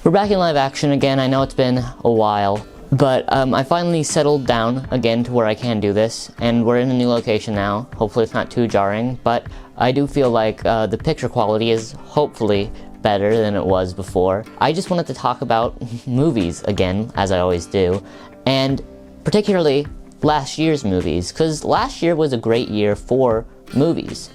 We're back in live action again. I know it's been a while, but I finally settled down again to where I can do this, and we're in a new location now. Hopefully it's not too jarring, but I do feel like the picture quality is hopefully better than it was before. I just wanted to talk about movies again, as I always do, and particularly last year's movies, because last year was a great year for movies.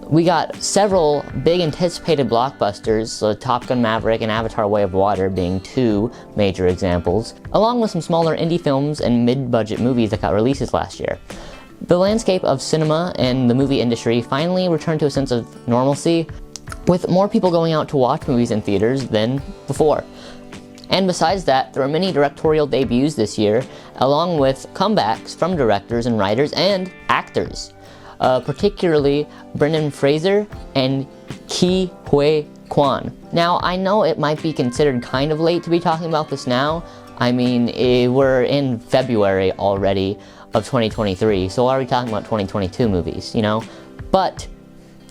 We got several big anticipated blockbusters, Top Gun Maverick and Avatar Way of Water being two major examples, along with some smaller indie films and mid-budget movies that got releases last year. The landscape of cinema and the movie industry finally returned to a sense of normalcy, with more people going out to watch movies in theaters than before. And besides that, there were many directorial debuts this year, along with comebacks from directors and writers and actors. Particularly Brendan Fraser and Ke Huy Quan. Now, I know it might be considered kind of late to be talking about this now. I mean, we're in February already of 2023, so why are we talking about 2022 movies, you know? But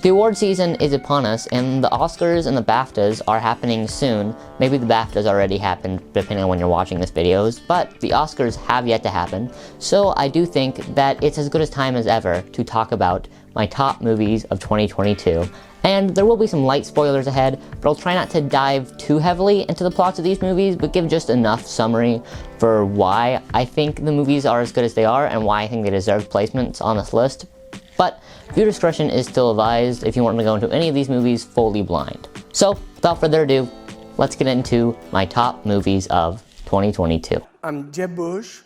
the award season is upon us, and the Oscars and the BAFTAs are happening soon. Maybe the BAFTAs already happened, depending on when you're watching this videos, but the Oscars have yet to happen. So I do think that it's as good a time as ever to talk about my top movies of 2022. And there will be some light spoilers ahead, but I'll try not to dive too heavily into the plots of these movies, but give just enough summary for why I think the movies are as good as they are and why I think they deserve placements on this list. But viewer discretion is still advised if you want to go into any of these movies fully blind. So, without further ado, let's get into my top movies of 2022. I'm Jeb Bush,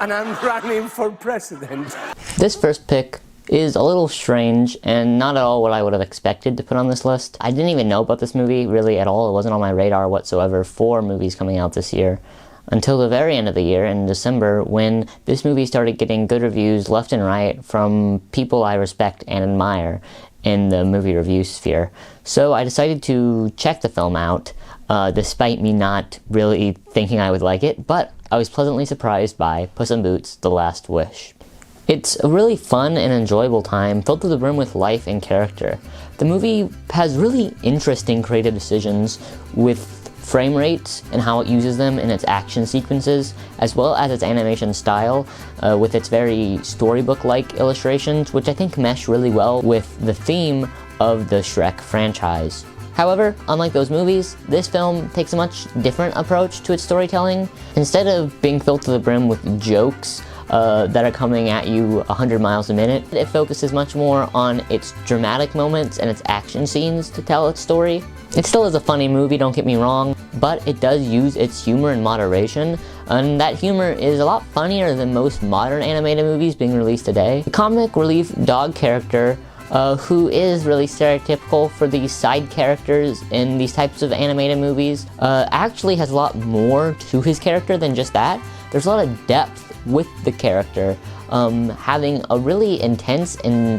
and I'm running for president. This first pick is a little strange and not at all what I would have expected to put on this list. I didn't even know about this movie really at all. It wasn't on my radar whatsoever for movies coming out this year, until the very end of the year in December, when this movie started getting good reviews left and right from people I respect and admire in the movie review sphere. So I decided to check the film out, despite me not really thinking I would like it, but I was pleasantly surprised by Puss in Boots: The Last Wish. It's a really fun and enjoyable time, filled to the brim with life and character. The movie has really interesting creative decisions with frame rates and how it uses them in its action sequences, as well as its animation style, with its very storybook-like illustrations, which I think mesh really well with the theme of the Shrek franchise. However, unlike those movies, this film takes a much different approach to its storytelling. Instead of being filled to the brim with jokes that are coming at you 100 miles a minute, it focuses much more on its dramatic moments and its action scenes to tell its story. It still is a funny movie, don't get me wrong, but it does use its humor in moderation, and that humor is a lot funnier than most modern animated movies being released today. The comic relief dog character, who is really stereotypical for these side characters in these types of animated movies, actually has a lot more to his character than just that. There's a lot of depth with the character, having a really intense and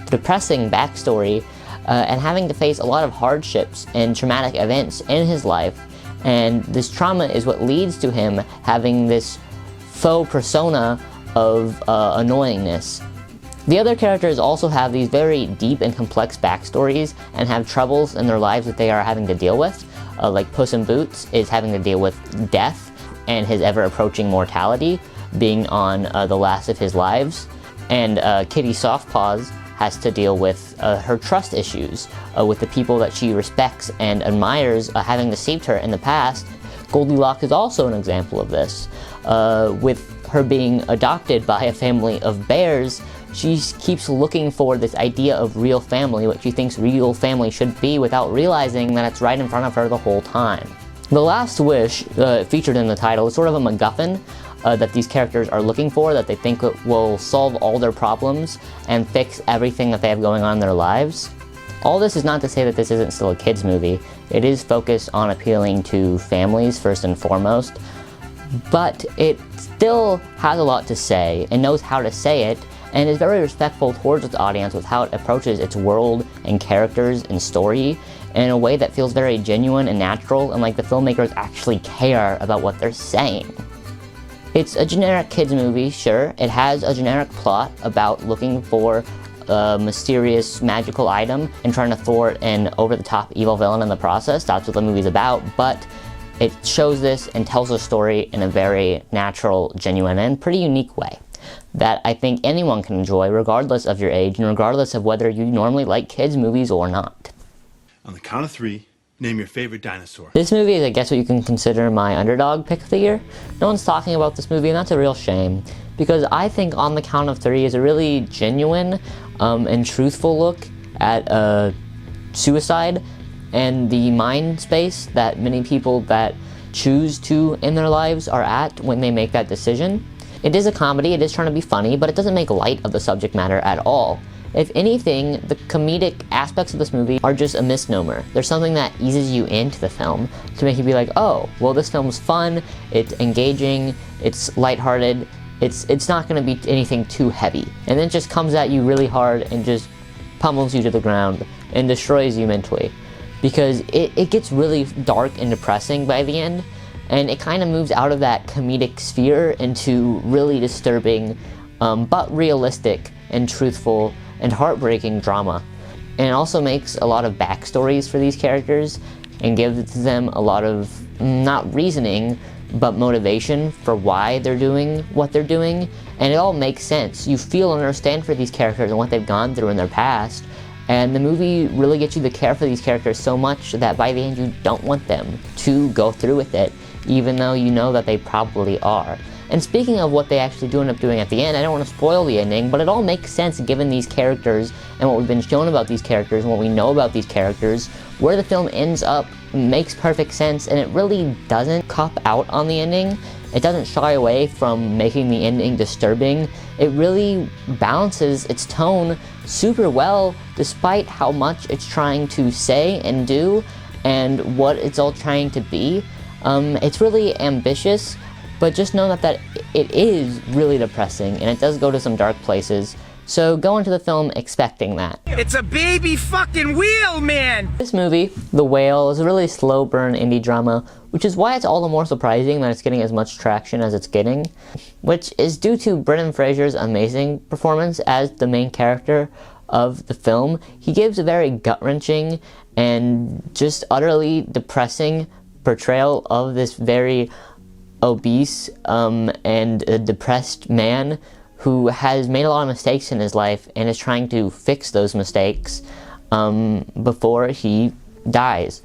depressing backstory, and having to face a lot of hardships and traumatic events in his life. And this trauma is what leads to him having this faux persona of annoyingness. The other characters also have these very deep and complex backstories and have troubles in their lives that they are having to deal with. Like Puss in Boots is having to deal with death and his ever-approaching mortality, being on the last of his lives. And Kitty Softpaws has to deal with her trust issues with the people that she respects and admires, having deceived her in the past. Goldilocks is also an example of this. With her being adopted by a family of bears, she keeps looking for this idea of real family, what she thinks real family should be, without realizing that it's right in front of her the whole time. The Last Wish, featured in the title, is sort of a MacGuffin that these characters are looking for, that they think will solve all their problems and fix everything that they have going on in their lives. All this is not to say that this isn't still a kids movie. It is focused on appealing to families first and foremost, but it still has a lot to say and knows how to say it, and is very respectful towards its audience with how it approaches its world and characters and story in a way that feels very genuine and natural, and like the filmmakers actually care about what they're saying. It's a generic kids movie, sure. It has a generic plot about looking for a mysterious magical item and trying to thwart an over-the-top evil villain in the process. That's what the movie's about, but it shows this and tells a story in a very natural, genuine, and pretty unique way that I think anyone can enjoy regardless of your age and regardless of whether you normally like kids movies or not. On the count of 3, name your favorite dinosaur. This movie is, I guess, what you can consider my underdog pick of the year. No one's talking about this movie, and that's a real shame, because I think On the Count of 3 is a really genuine and truthful look at suicide and the mind space that many people that choose to end their lives are at when they make that decision. It is a comedy, it is trying to be funny, but it doesn't make light of the subject matter at all. If anything, the comedic aspects of this movie are just a misnomer. There's something that eases you into the film to make you be like, oh, well, this film's fun, it's engaging, it's lighthearted, it's not going to be anything too heavy. And then it just comes at you really hard and just pummels you to the ground and destroys you mentally. Because it gets really dark and depressing by the end, and it kind of moves out of that comedic sphere into really disturbing, but realistic and truthful and heartbreaking drama. And it also makes a lot of backstories for these characters and gives them a lot of, not reasoning, but motivation for why they're doing what they're doing. And it all makes sense. You feel and understand for these characters and what they've gone through in their past. And the movie really gets you to care for these characters so much that by the end you don't want them to go through with it, even though you know that they probably are. And speaking of what they actually do end up doing at the end, I don't want to spoil the ending, but it all makes sense given these characters and what we've been shown about these characters and what we know about these characters. Where the film ends up makes perfect sense, and it really doesn't cop out on the ending. It doesn't shy away from making the ending disturbing. It really balances its tone super well despite how much it's trying to say and do and what it's all trying to be. It's really ambitious, but just know that it is really depressing and it does go to some dark places. So go into the film expecting that. It's a baby fucking wheel, man! This movie, The Whale, is a really slow burn indie drama, which is why it's all the more surprising that it's getting as much traction as it's getting, which is due to Brendan Fraser's amazing performance as the main character of the film. He gives a very gut-wrenching and just utterly depressing portrayal of this very obese and depressed man who has made a lot of mistakes in his life and is trying to fix those mistakes before he dies.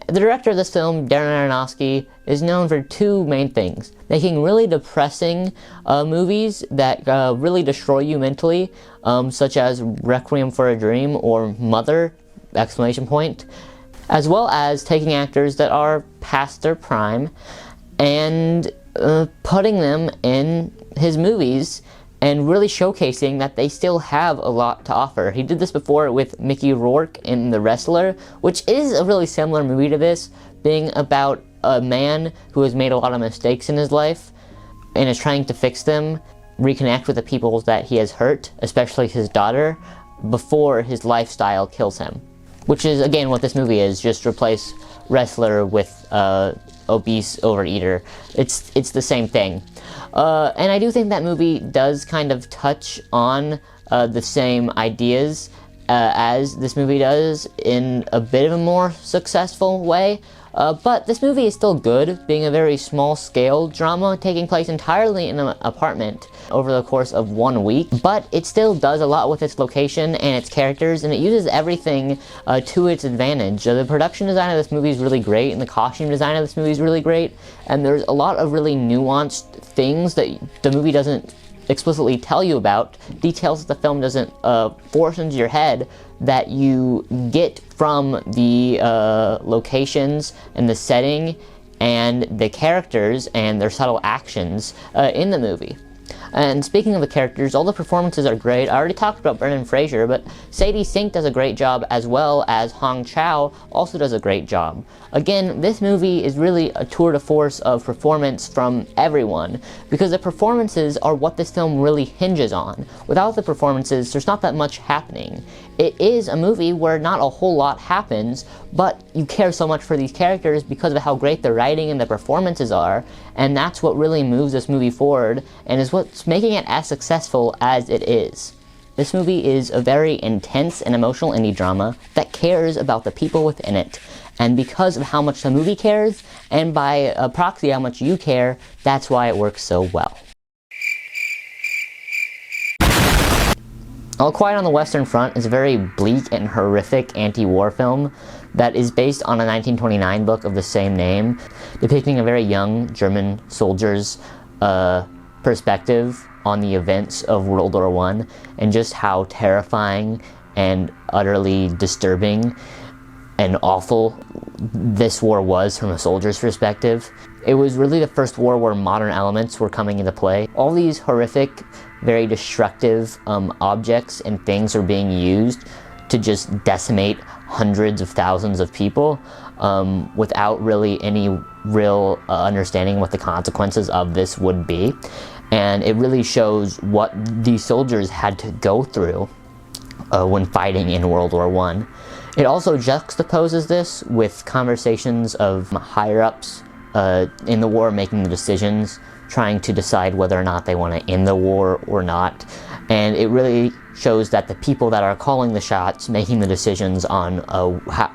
The director of this film, Darren Aronofsky, is known for two main things: making really depressing movies that really destroy you mentally, such as Requiem for a Dream or Mother! As well as taking actors that are past their prime and putting them in his movies and really showcasing that they still have a lot to offer. He did this before with Mickey Rourke in The Wrestler, which is a really similar movie to this, being about a man who has made a lot of mistakes in his life and is trying to fix them, reconnect with the people that he has hurt, especially his daughter, before his lifestyle kills him. Which is, again, what this movie is. Just replace wrestler with obese overeater. It's the same thing. And I do think that movie does kind of touch on the same ideas as this movie does in a bit of a more successful way. But this movie is still good, being a very small-scale drama taking place entirely in an apartment over the course of 1 week. But it still does a lot with its location and its characters, and it uses everything to its advantage. The production design of this movie is really great, and the costume design of this movie is really great, and there's a lot of really nuanced things that the movie doesn't explicitly tell you about, details that the film doesn't force into your head, that you get from the locations and the setting and the characters and their subtle actions in the movie. And speaking of the characters, all the performances are great. I already talked about Brendan Fraser, but Sadie Sink does a great job, as well as Hong Chow also does a great job. Again, this movie is really a tour de force of performance from everyone, because the performances are what this film really hinges on. Without the performances, there's not that much happening. It is a movie where not a whole lot happens, but you care so much for these characters because of how great the writing and the performances are, and that's what really moves this movie forward, and is what's making it as successful as it is. This movie is a very intense and emotional indie drama that cares about the people within it, And because of how much the movie cares, and by proxy how much you care, that's why it works so well. All Quiet on the Western Front is a very bleak and horrific anti-war film that is based on a 1929 book of the same name, depicting a very young German soldier's perspective on the events of World War I and just how terrifying and utterly disturbing and awful this war was from a soldier's perspective. It was really the first war where modern elements were coming into play. All these horrific, very destructive objects and things are being used to just decimate hundreds of thousands of people without really any real understanding what the consequences of this would be. And it really shows what these soldiers had to go through when fighting in World War I. It also juxtaposes this with conversations of higher-ups in the war making the decisions, trying to decide whether or not they want to end the war or not. And it really shows that the people that are calling the shots, making the decisions on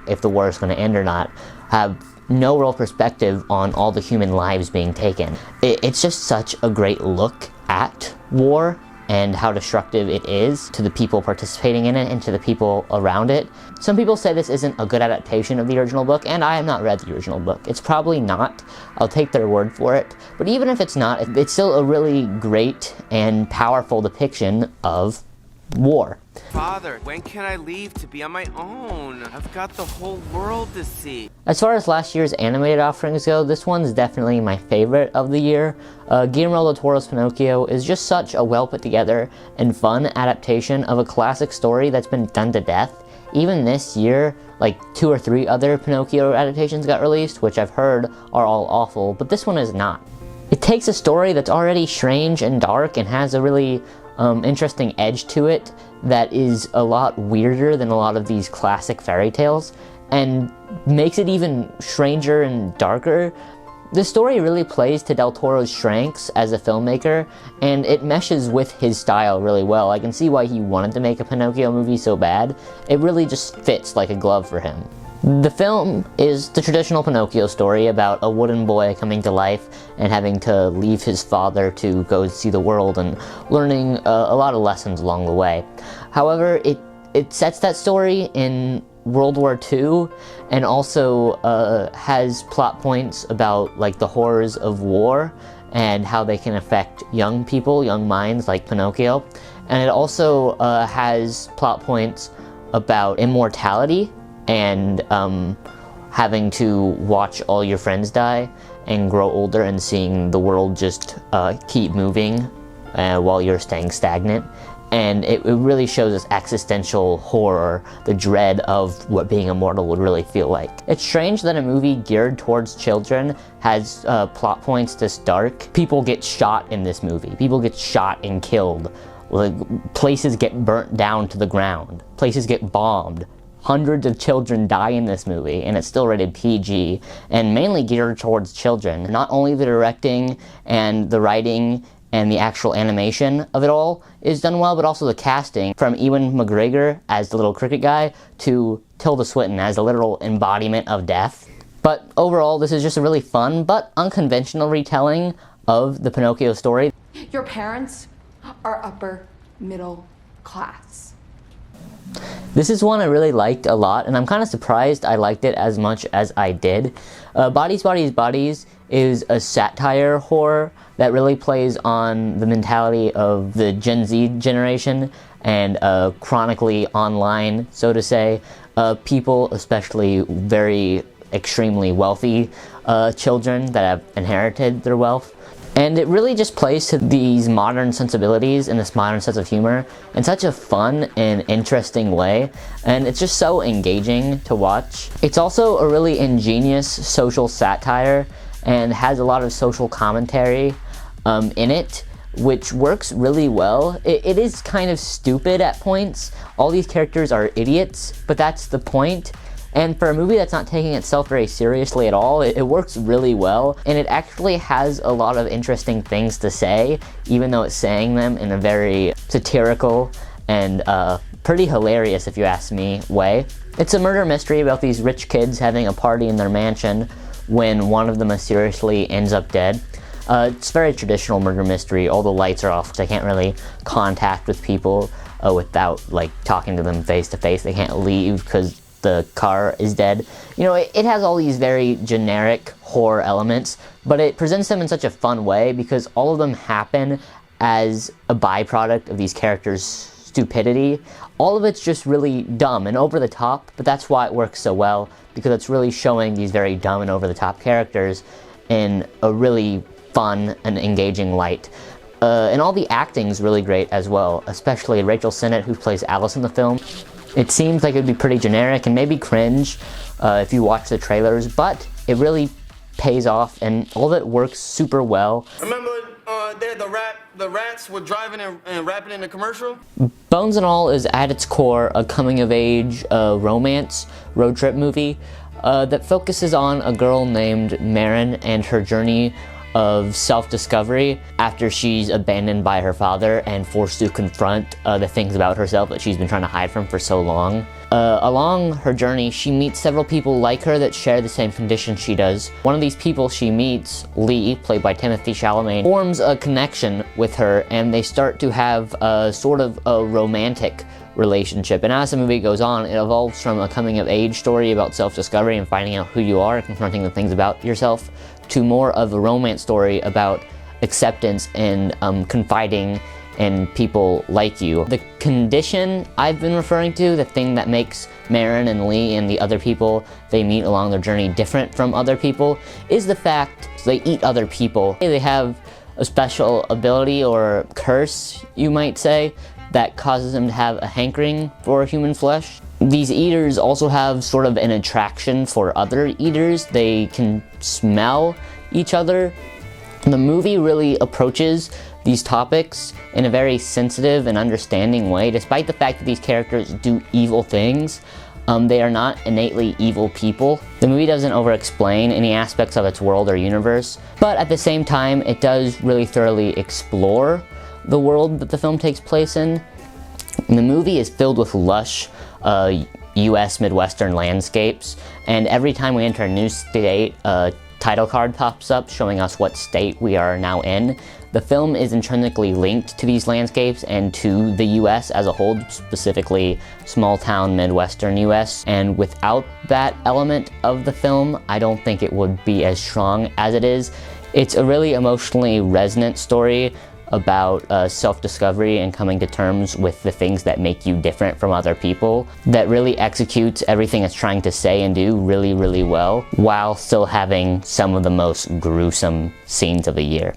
if the war is going to end or not, have no real perspective on all the human lives being taken. It's just such a great look at war and how destructive it is to the people participating in it and to the people around it. Some people say this isn't a good adaptation of the original book, and I have not read the original book. It's probably not. I'll take their word for it. But even if it's not, it's still a really great and powerful depiction of war. Father, when can I leave to be on my own? I've got the whole world to see. As far as last year's animated offerings go, this one's definitely my favorite of the year. Guillermo del Toro's Pinocchio is just such a well put together and fun adaptation of a classic story that's been done to death. Even this year, like 2 or 3 other Pinocchio adaptations got released, which I've heard are all awful, but this one is not. It takes a story that's already strange and dark and has a really interesting edge to it that is a lot weirder than a lot of these classic fairy tales, and makes it even stranger and darker. The story really plays to Del Toro's strengths as a filmmaker, and it meshes with his style really well. I can see why he wanted to make a Pinocchio movie so bad. It really just fits like a glove for him. The film is the traditional Pinocchio story about a wooden boy coming to life and having to leave his father to go see the world and learning a lot of lessons along the way. However, it sets that story in World War II and also has plot points about like the horrors of war and how they can affect young people, young minds like Pinocchio. And it also has plot points about immortality and having to watch all your friends die and grow older and seeing the world just keep moving while you're staying stagnant. And it really shows this existential horror, the dread of what being immortal would really feel like. It's strange that a movie geared towards children has plot points this dark. People get shot in this movie. People get shot and killed. Like, places get burnt down to the ground. Places get bombed. Hundreds of children die in this movie, and it's still rated PG, and mainly geared towards children. Not only the directing and the writing and the actual animation of it all is done well, but also the casting, from Ewan McGregor as the little cricket guy to Tilda Swinton as the literal embodiment of death. But overall, this is just a really fun but unconventional retelling of the Pinocchio story. Your parents are upper middle class. This is one I really liked a lot, and I'm kind of surprised I liked it as much as I did. Bodies, Bodies, Bodies is a satire horror that really plays on the mentality of the Gen Z generation and chronically online, so to say, people, especially very extremely wealthy children that have inherited their wealth. And it really just plays to these modern sensibilities and this modern sense of humor in such a fun and interesting way, and it's just so engaging to watch. It's also a really ingenious social satire and has a lot of social commentary in it, which works really well. It is kind of stupid at points. All these characters are idiots, but that's the point. And for a movie that's not taking itself very seriously at all, it works really well, and it actually has a lot of interesting things to say, even though it's saying them in a very satirical and pretty hilarious, if you ask me, way. It's a murder mystery about these rich kids having a party in their mansion when one of them mysteriously ends up dead. It's very traditional murder mystery. All the lights are off, so they can't really contact with people without like talking to them face to face. They can't leave because the car is dead. You know, it has all these very generic horror elements, but it presents them in such a fun way because all of them happen as a byproduct of these characters' stupidity. All of it's just really dumb and over the top, but that's why it works so well, because it's really showing these very dumb and over the top characters in a really fun and engaging light. And all the acting's really great as well, especially Rachel Sennett, who plays Alice in the film. It seems like it would be pretty generic and maybe cringe if you watch the trailers, but it really pays off and all of it works super well. Remember the rats were driving and rapping in the commercial? Bones and All is at its core a coming-of-age romance road trip movie that focuses on a girl named Marin and her journey of self-discovery after she's abandoned by her father and forced to confront the things about herself that she's been trying to hide from for so long. Along her journey, she meets several people like her that share the same condition she does. One of these people she meets, Lee, played by Timothée Chalamet, forms a connection with her and they start to have a sort of a romantic relationship. And as the movie goes on, it evolves from a coming-of-age story about self-discovery and finding out who you are and confronting the things about yourself to more of a romance story about acceptance and confiding in people like you. The condition I've been referring to, the thing that makes Marin and Lee and the other people they meet along their journey different from other people, is the fact they eat other people. They have a special ability or curse, you might say, that causes them to have a hankering for human flesh. These eaters also have sort of an attraction for other eaters. They can smell each other. The movie really approaches these topics in a very sensitive and understanding way. Despite the fact that these characters do evil things, they are not innately evil people. The movie doesn't over-explain any aspects of its world or universe, but at the same time, it does really thoroughly explore the world that the film takes place in. The movie is filled with lush US Midwestern landscapes, and every time we enter a new state, a title card pops up showing us what state we are now in. The film is intrinsically linked to these landscapes and to the US as a whole, specifically small town Midwestern US, and without that element of the film, I don't think it would be as strong as it is. It's a really emotionally resonant story about self-discovery and coming to terms with the things that make you different from other people, that really executes everything it's trying to say and do really, really well, while still having some of the most gruesome scenes of the year.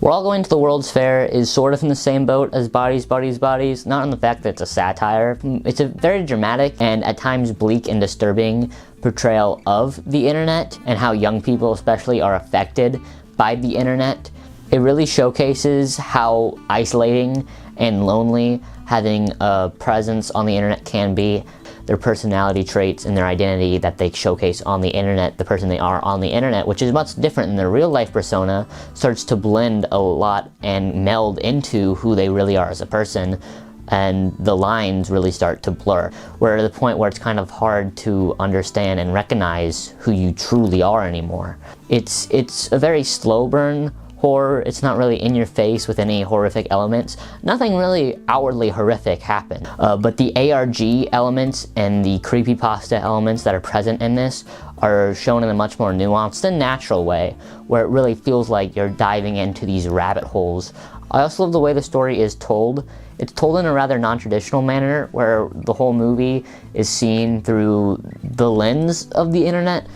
We're All Going to the World's Fair is sort of in the same boat as Bodies, Bodies, Bodies, not in the fact that it's a satire. It's a very dramatic and at times bleak and disturbing portrayal of the internet and how young people especially are affected by the internet. It really showcases how isolating and lonely having a presence on the internet can be. Their personality traits and their identity that they showcase on the internet, the person they are on the internet, which is much different than their real life persona, starts to blend a lot and meld into who they really are as a person, and the lines really start to blur. We're at the point where it's kind of hard to understand and recognize who you truly are anymore. It's a very slow burn horror. It's not really in your face with any horrific elements. Nothing really outwardly horrific happened. But the ARG elements and the creepypasta elements that are present in this are shown in a much more nuanced and natural way, where it really feels like you're diving into these rabbit holes. I also love the way the story is told. It's told in a rather non-traditional manner, where the whole movie is seen through the lens of the internet.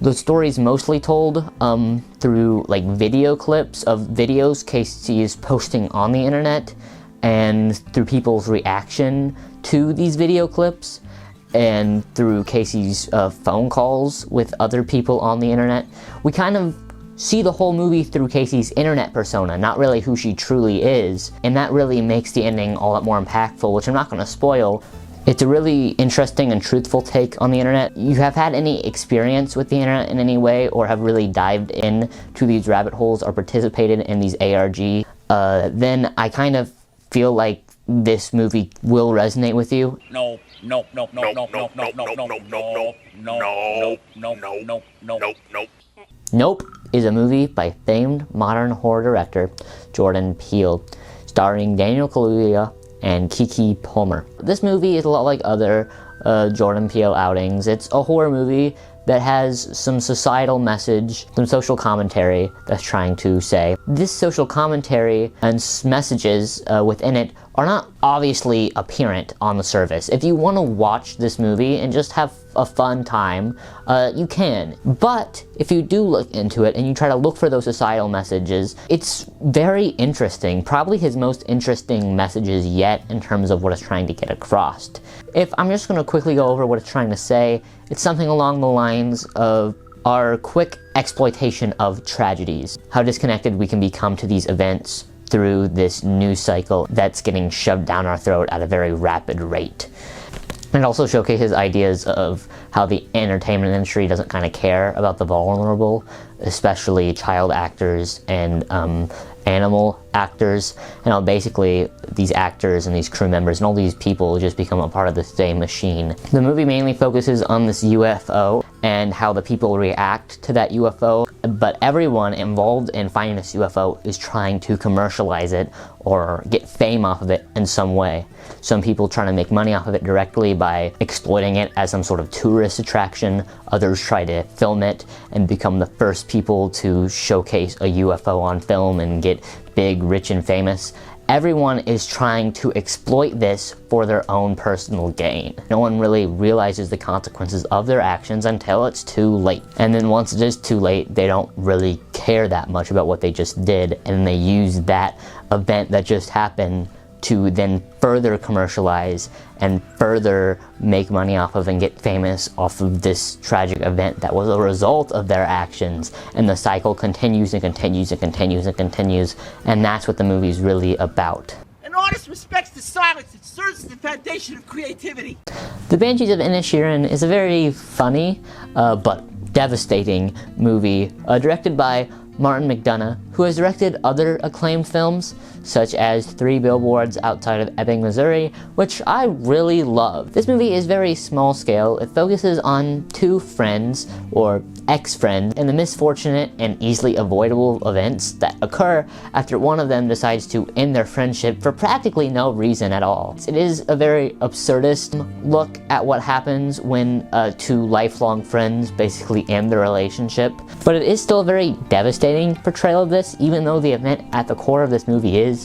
The story is mostly told through like video clips of videos Casey is posting on the internet, and through people's reaction to these video clips, and through Casey's phone calls with other people on the internet. We kind of see the whole movie through Casey's internet persona, not really who she truly is, and that really makes the ending all that more impactful, which I'm not going to spoil. It's a really interesting and truthful take on the internet. You have had any experience with the internet in any way, or have really dived in to these rabbit holes or participated in these ARG then I kind of feel like this movie will resonate with you. No, no, no, no, no, no, no, no, no, no, no, no, no, no, no, no. Nope is a movie by famed modern horror director Jordan Peele, starring Daniel Kaluuya and Keke Palmer. This movie is a lot like other Jordan Peele outings. It's a horror movie that has some societal message, some social commentary that's trying to say. This social commentary and messages within it are not obviously apparent on the surface. If you want to watch this movie and just have a fun time, you can. But if you do look into it and you try to look for those societal messages, it's very interesting. Probably his most interesting messages yet in terms of what it's trying to get across. If I'm just going to quickly go over what it's trying to say, it's something along the lines of our quick exploitation of tragedies, how disconnected we can become to these events through this news cycle that's getting shoved down our throat at a very rapid rate. It also showcases ideas of how the entertainment industry doesn't kind of care about the vulnerable, especially child actors and animal actors, and how basically these actors and these crew members and all these people just become a part of the same machine. The movie mainly focuses on this UFO and how the people react to that UFO, but everyone involved in finding this UFO is trying to commercialize it or get fame off of it in some way. Some people trying to make money off of it directly by exploiting it as some sort of tourist attraction. Others try to film it and become the first people to showcase a UFO on film and get big, rich, and famous. Everyone is trying to exploit this for their own personal gain. No one really realizes the consequences of their actions until it's too late. And then once it is too late, they don't really care that much about what they just did, and they use that event that just happened to then further commercialize and further make money off of and get famous off of this tragic event that was a result of their actions. And the cycle continues and continues and continues and continues, and that's what the movie's really about. An artist respects the silence. It serves as the foundation of creativity. The Banshees of Inisherin is a very funny but devastating movie directed by Martin McDonagh, who has directed other acclaimed films such as 3 Billboards Outside of Ebbing, Missouri, which I really love. This movie is very small scale. It focuses on 2 friends, or ex-friends, and the misfortunate and easily avoidable events that occur after one of them decides to end their friendship for practically no reason at all. It is a very absurdist look at what happens when 2 lifelong friends basically end their relationship, but it is still a very devastating portrayal of this, even though the event at the core of this movie is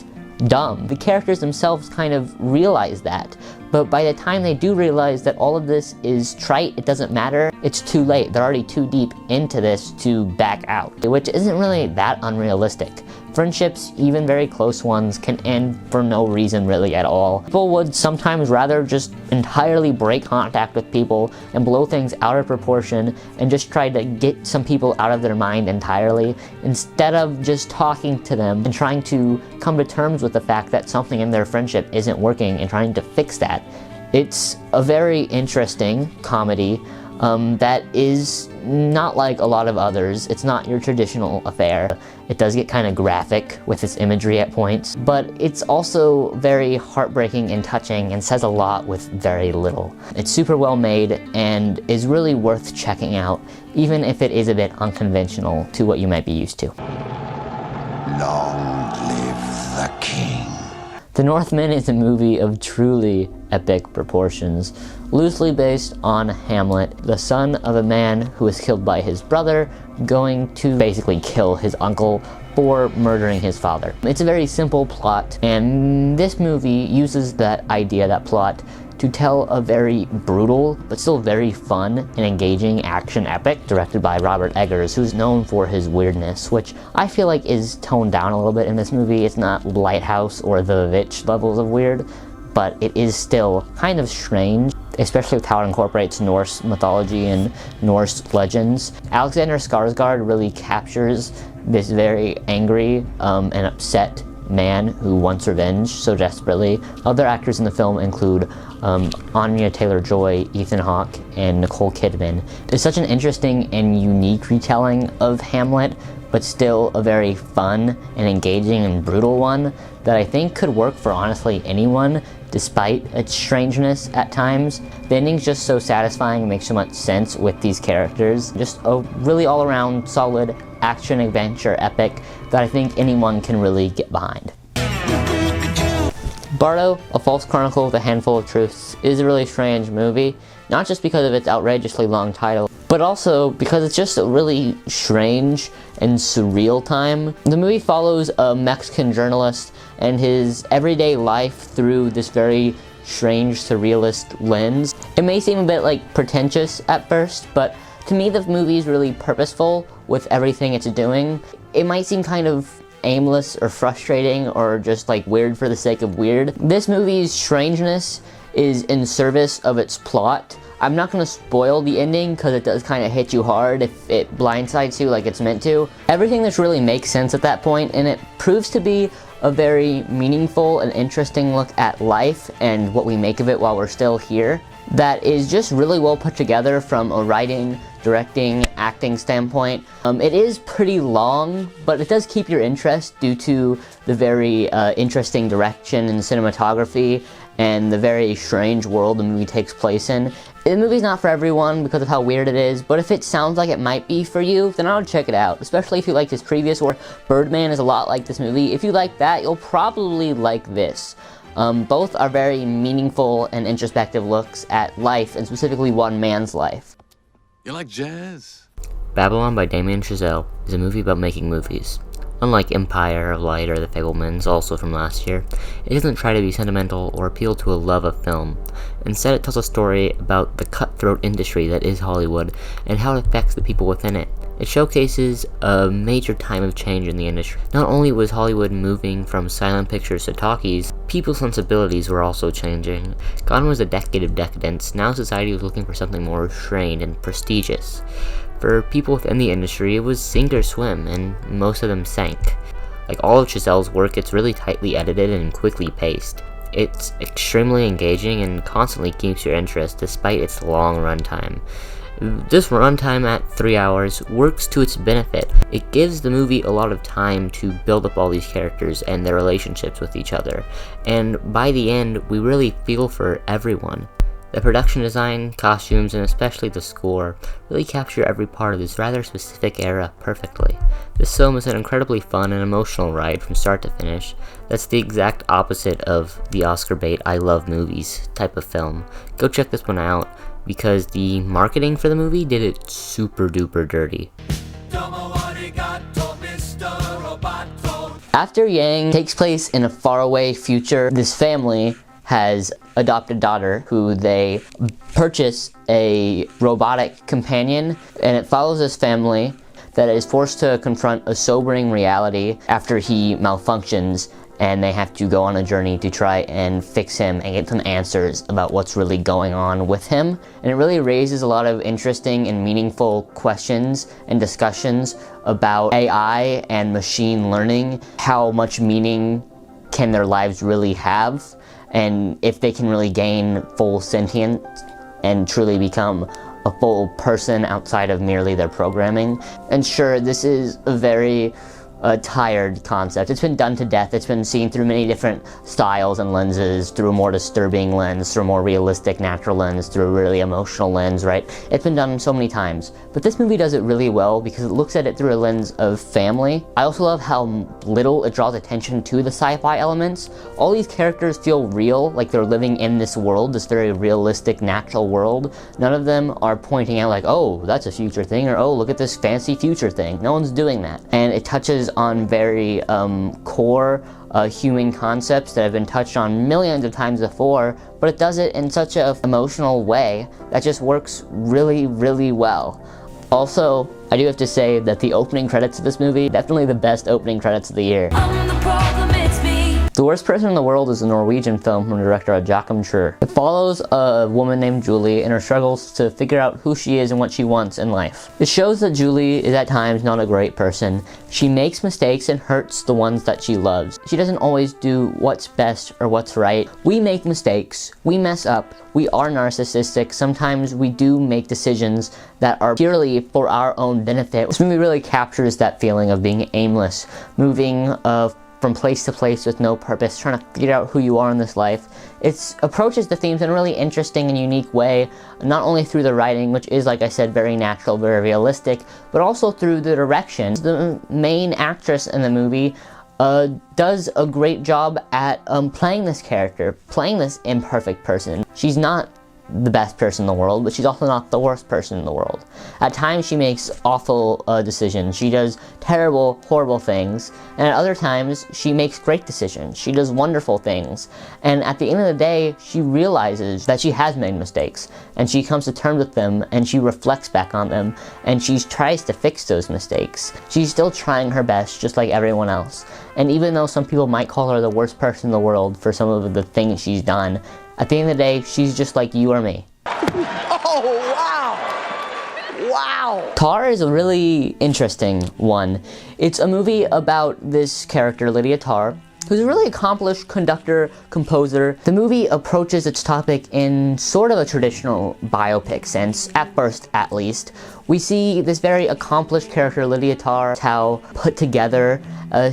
dumb. The characters themselves kind of realize that, but by the time they do realize that all of this is trite, it doesn't matter, it's too late. They're already too deep into this to back out, which isn't really that unrealistic. Friendships, even very close ones, can end for no reason really at all. People would sometimes rather just entirely break contact with people and blow things out of proportion and just try to get some people out of their mind entirely, instead of just talking to them and trying to come to terms with the fact that something in their friendship isn't working and trying to fix that. It's a very interesting comedy that is not like a lot of others. It's not your traditional affair. It does get kind of graphic with its imagery at points, but it's also very heartbreaking and touching and says a lot with very little. It's super well made and is really worth checking out, even if it is a bit unconventional to what you might be used to. Long live the king. The Northman is a movie of truly epic proportions, loosely based on Hamlet, the son of a man who was killed by his brother, going to basically kill his uncle for murdering his father. It's a very simple plot, and this movie uses that idea, that plot, to tell a very brutal, but still very fun and engaging action epic directed by Robert Eggers, who's known for his weirdness, which I feel like is toned down a little bit in this movie. It's not Lighthouse or The Witch levels of weird, but it is still kind of strange, especially with how it incorporates Norse mythology and Norse legends. Alexander Skarsgård really captures this very angry and upset man who wants revenge so desperately. Other actors in the film include Anya Taylor-Joy, Ethan Hawke, and Nicole Kidman. It's such an interesting and unique retelling of Hamlet, but still a very fun and engaging and brutal one that I think could work for honestly anyone, despite its strangeness at times. The ending's just so satisfying and makes so much sense with these characters. Just a really all-around solid action-adventure epic that I think anyone can really get behind. Bardo, A False Chronicle with a Handful of Truths is a really strange movie, not just because of its outrageously long title, but also because it's just a really strange and surreal time. The movie follows a Mexican journalist and his everyday life through this very strange, surrealist lens. It may seem a bit like pretentious at first, but to me the movie is really purposeful with everything it's doing. It might seem kind of aimless or frustrating or just like weird for the sake of weird. This movie's strangeness is in service of its plot. I'm not going to spoil the ending because it does kind of hit you hard if it blindsides you like it's meant to. Everything just really makes sense at that point, and it proves to be a very meaningful and interesting look at life and what we make of it while we're still here. That is just really well put together from a writing, directing, acting standpoint. It is pretty long, but it does keep your interest due to the very interesting direction and cinematography and the very strange world the movie takes place in. The movie's not for everyone because of how weird it is, but if it sounds like it might be for you, then I would check it out, especially if you liked his previous work. Birdman is a lot like this movie. If you like that, you'll probably like this. Both are very meaningful and introspective looks at life, and specifically one man's life. You like jazz? Babylon by Damien Chazelle is a movie about making movies. Unlike Empire of Light or The Fabelmans, also from last year, it doesn't try to be sentimental or appeal to a love of film. Instead, it tells a story about the cutthroat industry that is Hollywood and how it affects the people within it. It showcases a major time of change in the industry. Not only was Hollywood moving from silent pictures to talkies, people's sensibilities were also changing. Gone was a decade of decadence. Now society was looking for something more restrained and prestigious. For people within the industry, it was sink or swim, and most of them sank. Like all of Chazelle's work, it's really tightly edited and quickly paced. It's extremely engaging and constantly keeps your interest despite its long runtime. This runtime at 3 hours works to its benefit. It gives the movie a lot of time to build up all these characters and their relationships with each other, and by the end, we really feel for everyone. The production design, costumes, and especially the score really capture every part of this rather specific era perfectly. This film is an incredibly fun and emotional ride from start to finish. That's the exact opposite of the Oscar bait I love movies type of film. Go check this one out because the marketing for the movie did it super duper dirty. After Yang takes place in a faraway future, this family has adopted a daughter who they purchase a robotic companion, and it follows this family that is forced to confront a sobering reality after he malfunctions, and they have to go on a journey to try and fix him and get some answers about what's really going on with him. And it really raises a lot of interesting and meaningful questions and discussions about AI and machine learning. How much meaning can their lives really have? And if they can really gain full sentience and truly become a full person outside of merely their programming. And sure, this is a very tired concept. It's been done to death. It's been seen through many different styles and lenses, through a more disturbing lens, through a more realistic, natural lens, through a really emotional lens, right? It's been done so many times. But this movie does it really well because it looks at it through a lens of family. I also love how little it draws attention to the sci-fi elements. All these characters feel real, like they're living in this world, this very realistic, natural world. None of them are pointing out like, oh, that's a future thing, or oh, look at this fancy future thing. No one's doing that. And it touches on very core human concepts that have been touched on millions of times before, but it does it in such an emotional way that just works really, really well. Also, I do have to say that the opening credits of this movie, definitely the best opening credits of the year. The Worst Person in the World is a Norwegian film from director Joachim Trier. It follows a woman named Julie in her struggles to figure out who she is and what she wants in life. It shows that Julie is at times not a great person. She makes mistakes and hurts the ones that she loves. She doesn't always do what's best or what's right. We make mistakes, we mess up, we are narcissistic. Sometimes we do make decisions that are purely for our own benefit. This movie really captures that feeling of being aimless, moving from place to place with no purpose, trying to figure out who you are in this life. It approaches the themes in a really interesting and unique way, not only through the writing, which is, like I said, very natural, very realistic, but also through the direction. The main actress in the movie does a great job at playing this character, playing this imperfect person. She's not the best person in the world, but she's also not the worst person in the world. At times she makes awful decisions. She does terrible, horrible things, and at other times she makes great decisions. She does wonderful things, and at the end of the day she realizes that she has made mistakes, and she comes to terms with them, and she reflects back on them, and she tries to fix those mistakes. She's still trying her best, just like everyone else, and even though some people might call her the worst person in the world for some of the things she's done, at the end of the day, she's just like you or me. Oh, wow! Wow! Tar is a really interesting one. It's a movie about this character, Lydia Tarr, who's a really accomplished conductor, composer. The movie approaches its topic in sort of a traditional biopic sense, at first at least. We see this very accomplished character, Lydia Tarr, how put together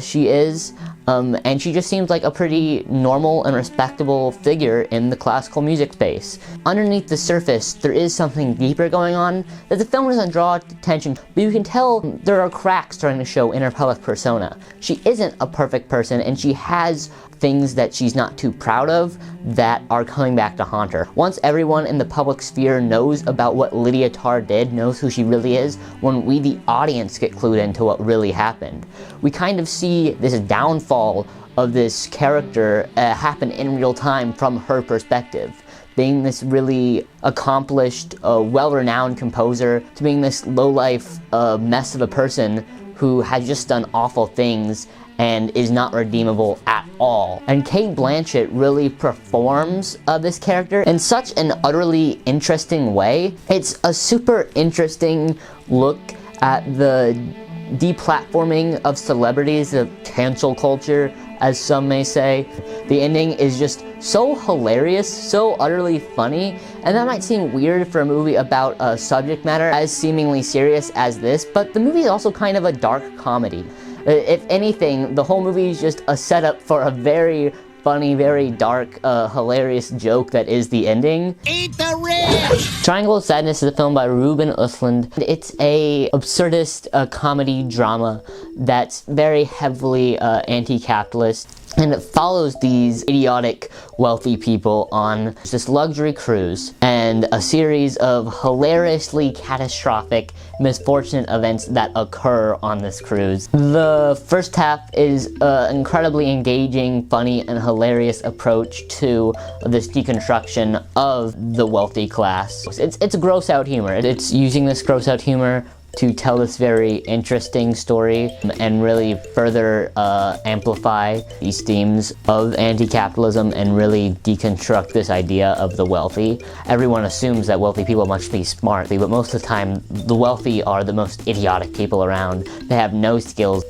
she is. And she just seems like a pretty normal and respectable figure in the classical music space. Underneath the surface, there is something deeper going on that the film doesn't draw attention to, but you can tell there are cracks starting to show in her public persona. She isn't a perfect person, and she has things that she's not too proud of that are coming back to haunt her. Once everyone in the public sphere knows about what Lydia Tarr did, knows who she really is, when we, the audience, get clued into what really happened, we kind of see this downfall of this character happen in real time from her perspective. Being this really accomplished, well-renowned composer, to being this low-life mess of a person who has just done awful things and is not redeemable at all. And Cate Blanchett really performs this character in such an utterly interesting way. It's a super interesting look at the deplatforming of celebrities, of cancel culture, as some may say. The ending is just so hilarious, so utterly funny, and that might seem weird for a movie about a subject matter as seemingly serious as this, but the movie is also kind of a dark comedy. If anything, the whole movie is just a setup for a very funny, very dark, hilarious joke that is the ending. Eat the rich! Triangle of Sadness is a film by Ruben Östlund. It's a absurdist comedy drama that's very heavily anti-capitalist. And it follows these idiotic, wealthy people on this luxury cruise and a series of hilariously catastrophic, misfortunate events that occur on this cruise. The first half is an incredibly engaging, funny, and hilarious approach to this deconstruction of the wealthy class. It's gross out humor. It's using this gross out humor to tell this very interesting story and really further amplify these themes of anti-capitalism and really deconstruct this idea of the wealthy. Everyone assumes that wealthy people must be smart, but most of the time the wealthy are the most idiotic people around. They have no skills.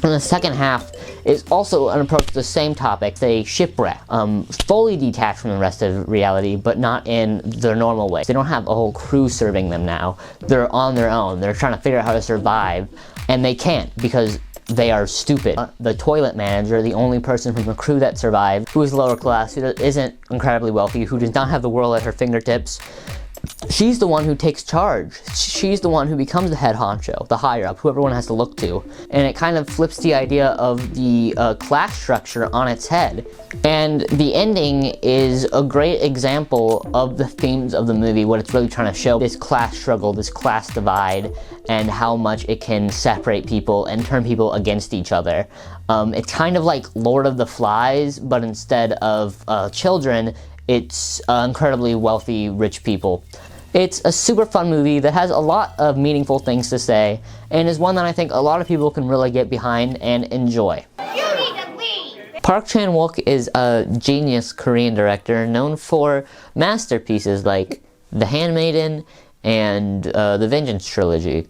And the second half is also an approach to the same topic, say shipwreck, fully detached from the rest of reality, but not in their normal way. They don't have a whole crew serving them now. They're on their own. They're trying to figure out how to survive, and they can't because they are stupid. The toilet manager, the only person from the crew that survived, who is lower class, who isn't incredibly wealthy, who does not have the world at her fingertips, she's the one who takes charge. She's the one who becomes the head honcho, the higher up, who everyone has to look to. And it kind of flips the idea of the class structure on its head. And the ending is a great example of the themes of the movie, what it's really trying to show. This class struggle, this class divide, and how much it can separate people and turn people against each other. It's kind of like Lord of the Flies, but instead of children, it's incredibly wealthy, rich people. It's a super fun movie that has a lot of meaningful things to say, and is one that I think a lot of people can really get behind and enjoy. You need to leave! Park Chan-wook is a genius Korean director known for masterpieces like The Handmaiden and the Vengeance trilogy.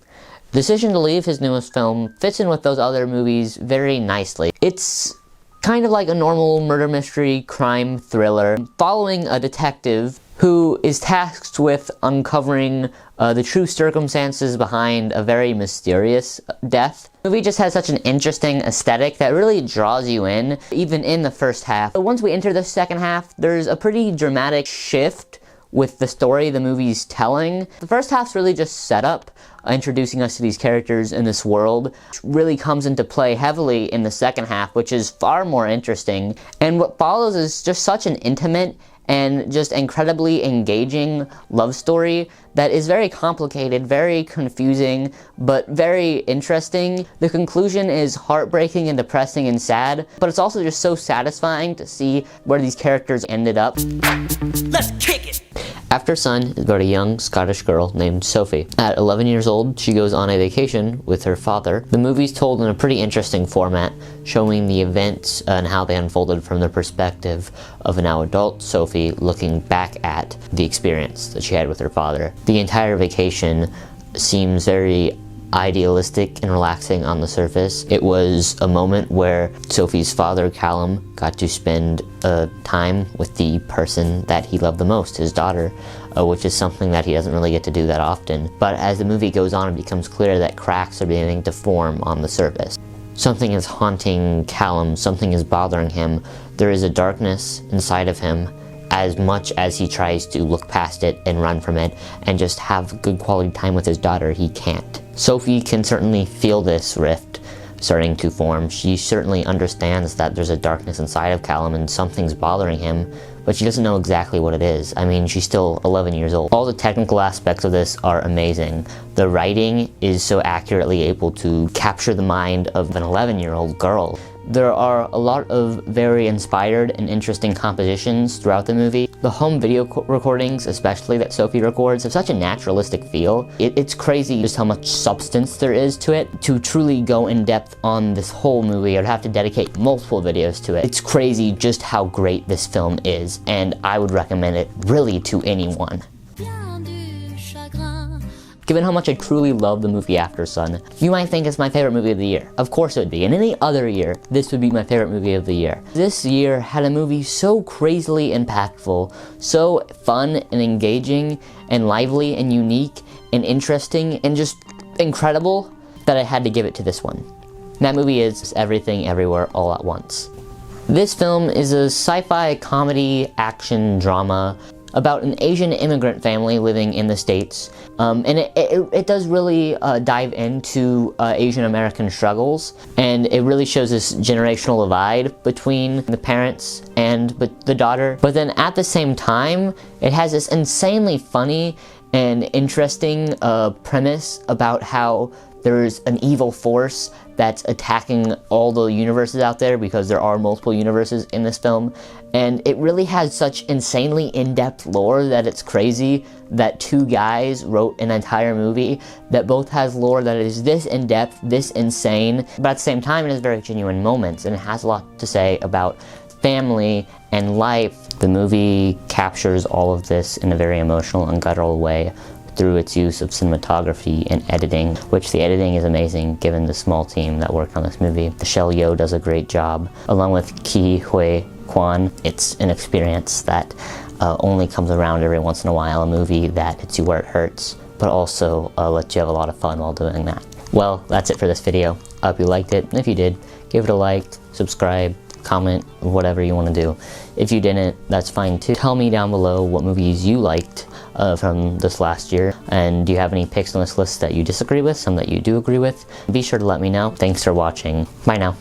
Decision to Leave, his newest film, fits in with those other movies very nicely. It's kind of like a normal murder mystery crime thriller following a detective who is tasked with uncovering the true circumstances behind a very mysterious death. The movie just has such an interesting aesthetic that really draws you in, even in the first half. But once we enter the second half, there's a pretty dramatic shift with the story the movie's telling. The first half's really just set up, introducing us to these characters in this world, which really comes into play heavily in the second half, which is far more interesting. And what follows is just such an intimate and just incredibly engaging love story that is very complicated, very confusing, but very interesting. The conclusion is heartbreaking and depressing and sad, but it's also just so satisfying to see where these characters ended up. Let's kick it! Aftersun is about a young Scottish girl named Sophie. At 11 years old, she goes on a vacation with her father. The movie's told in a pretty interesting format, showing the events and how they unfolded from the perspective of a now adult Sophie looking back at the experience that she had with her father. The entire vacation seems very idealistic and relaxing on the surface. It was a moment where Sophie's father, Callum, got to spend time with the person that he loved the most, his daughter, which is something that he doesn't really get to do that often. But as the movie goes on, it becomes clear that cracks are beginning to form on the surface. Something is haunting Callum, something is bothering him. There is a darkness inside of him. As much as he tries to look past it and run from it and just have good quality time with his daughter, he can't. Sophie can certainly feel this rift starting to form. She certainly understands that there's a darkness inside of Callum and something's bothering him, but she doesn't know exactly what it is. I mean, she's still 11 years old. All the technical aspects of this are amazing. The writing is so accurately able to capture the mind of an 11-year-old girl. There are a lot of very inspired and interesting compositions throughout the movie. The home video recordings, especially that Sophie records, have such a naturalistic feel. It's crazy just how much substance there is to it. To truly go in depth on this whole movie, I'd have to dedicate multiple videos to it. It's crazy just how great this film is, and I would recommend it really to anyone. Given how much I truly love the movie Aftersun, you might think it's my favorite movie of the year. Of course it would be. In any other year, this would be my favorite movie of the year. This year had a movie so crazily impactful, so fun and engaging and lively and unique and interesting and just incredible that I had to give it to this one. And that movie is Everything Everywhere All at Once. This film is a sci-fi comedy action drama about an Asian immigrant family living in the States. And it does really dive into Asian American struggles, and it really shows this generational divide between the parents and the daughter. But then at the same time, it has this insanely funny and interesting premise about how there's an evil force that's attacking all the universes out there, because there are multiple universes in this film. And it really has such insanely in-depth lore that it's crazy that two guys wrote an entire movie that both has lore that is this in-depth, this insane, but at the same time it has very genuine moments, and it has a lot to say about family and life. The movie captures all of this in a very emotional and guttural way through its use of cinematography and editing, which the editing is amazing given the small team that worked on this movie. Yeoh does a great job, along with Ki Hui Kwan. It's an experience that only comes around every once in a while, a movie that hits you where it hurts, but also lets you have a lot of fun while doing that. Well, that's it for this video. I hope you liked it, and if you did, give it a like, subscribe, comment, whatever you want to do. If you didn't, that's fine too. Tell me down below what movies you liked from this last year, and do you have any picks on this list that you disagree with, some that you do agree with? Be sure to let me know. Thanks for watching. Bye now.